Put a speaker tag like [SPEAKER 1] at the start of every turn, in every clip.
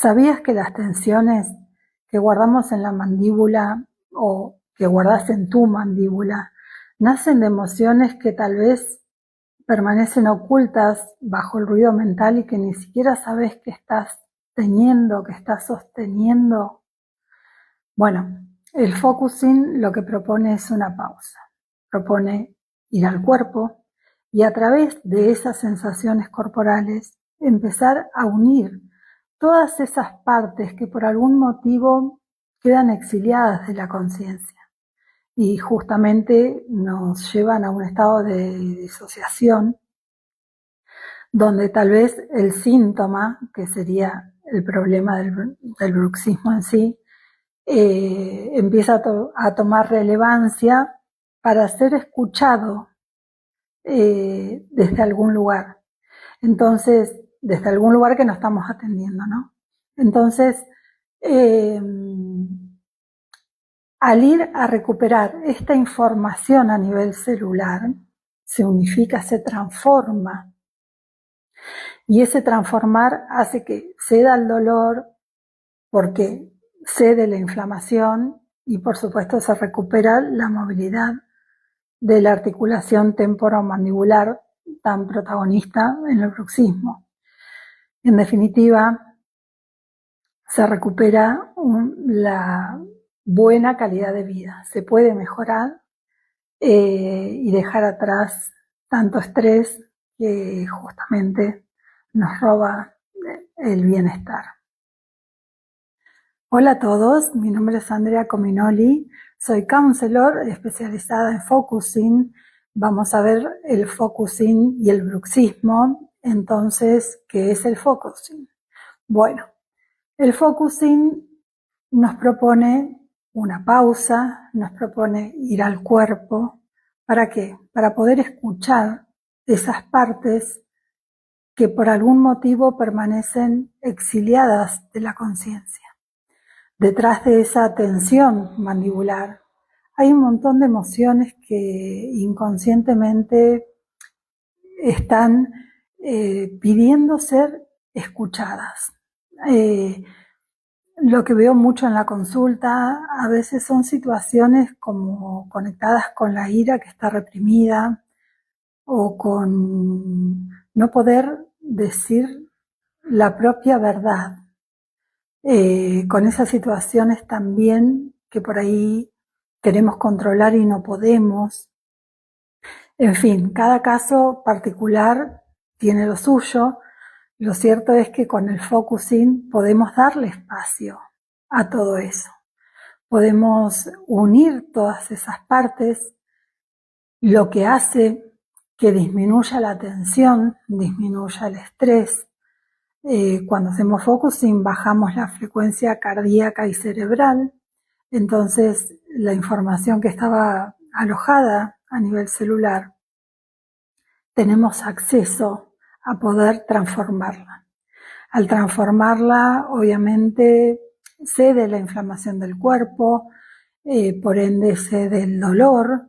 [SPEAKER 1] ¿Sabías que las tensiones que guardamos en la mandíbula o que guardas en tu mandíbula nacen de emociones que tal vez permanecen ocultas bajo el ruido mental y que ni siquiera sabes que estás teniendo, que estás sosteniendo? Bueno, el focusing lo que propone es una pausa. Propone ir al cuerpo y a través de esas sensaciones corporales empezar a unir todas esas partes que por algún motivo quedan exiliadas de la conciencia y justamente nos llevan a un estado de disociación donde tal vez el síntoma, que sería el problema del bruxismo en sí, empieza a tomar relevancia para ser escuchado desde algún lugar. Entonces, desde algún lugar que no estamos atendiendo, ¿no? Entonces, al ir a recuperar esta información a nivel celular, se unifica, se transforma. Y ese transformar hace que ceda el dolor porque cede la inflamación y por supuesto se recupera la movilidad de la articulación temporomandibular tan protagonista en el bruxismo. En definitiva, se recupera la buena calidad de vida. Se puede mejorar y dejar atrás tanto estrés que justamente nos roba el bienestar. Hola a todos, mi nombre es Andrea Cominoli, soy counselor especializada en focusing. Vamos a ver el focusing y el bruxismo. Entonces, ¿qué es el focusing? Bueno, el focusing nos propone una pausa, nos propone ir al cuerpo. ¿Para qué? Para poder escuchar esas partes que por algún motivo permanecen exiliadas de la conciencia. Detrás de esa tensión mandibular hay un montón de emociones que inconscientemente están pidiendo ser escuchadas. Lo que veo mucho en la consulta a veces son situaciones como conectadas con la ira que está reprimida o con no poder decir la propia verdad. Con esas situaciones también que por ahí queremos controlar y no podemos. En fin, cada caso particular tiene lo suyo. Lo cierto es que con el focusing podemos darle espacio a todo eso. Podemos unir todas esas partes, lo que hace que disminuya la tensión, disminuya el estrés. Cuando hacemos focusing bajamos la frecuencia cardíaca y cerebral, entonces la información que estaba alojada a nivel celular tenemos acceso a poder transformarla. Al transformarla, obviamente, cede la inflamación del cuerpo, por ende cede el dolor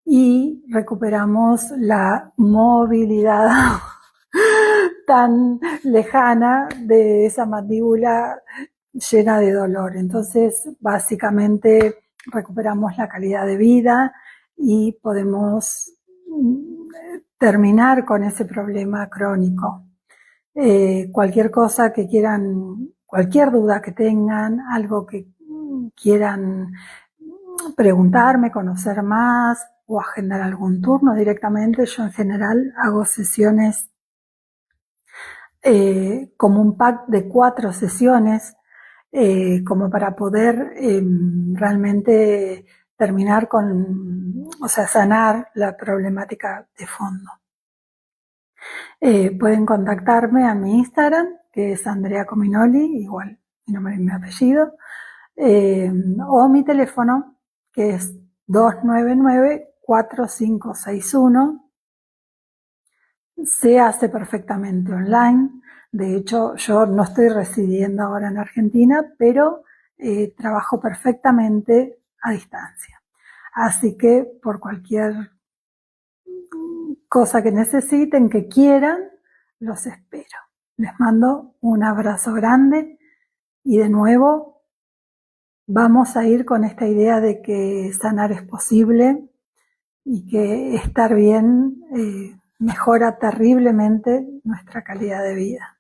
[SPEAKER 1] y recuperamos la movilidad tan lejana de esa mandíbula llena de dolor. Entonces, básicamente, recuperamos la calidad de vida y podemos terminar con ese problema crónico. Cualquier cosa que quieran, cualquier duda que tengan, algo que quieran preguntarme, conocer más o agendar algún turno directamente, yo en general hago sesiones como un pack de 4 sesiones, como para poder realmente terminar sanar la problemática de fondo. Pueden contactarme a mi Instagram, que es Andrea Cominoli, igual mi nombre y mi apellido, o mi teléfono, que es 299-4561. Se hace perfectamente online. De hecho, yo no estoy residiendo ahora en Argentina, pero trabajo perfectamente a distancia. Así que por cualquier cosa que necesiten, que quieran, los espero. Les mando un abrazo grande Y de nuevo vamos a ir con esta idea de que sanar es posible y que estar bien mejora terriblemente nuestra calidad de vida.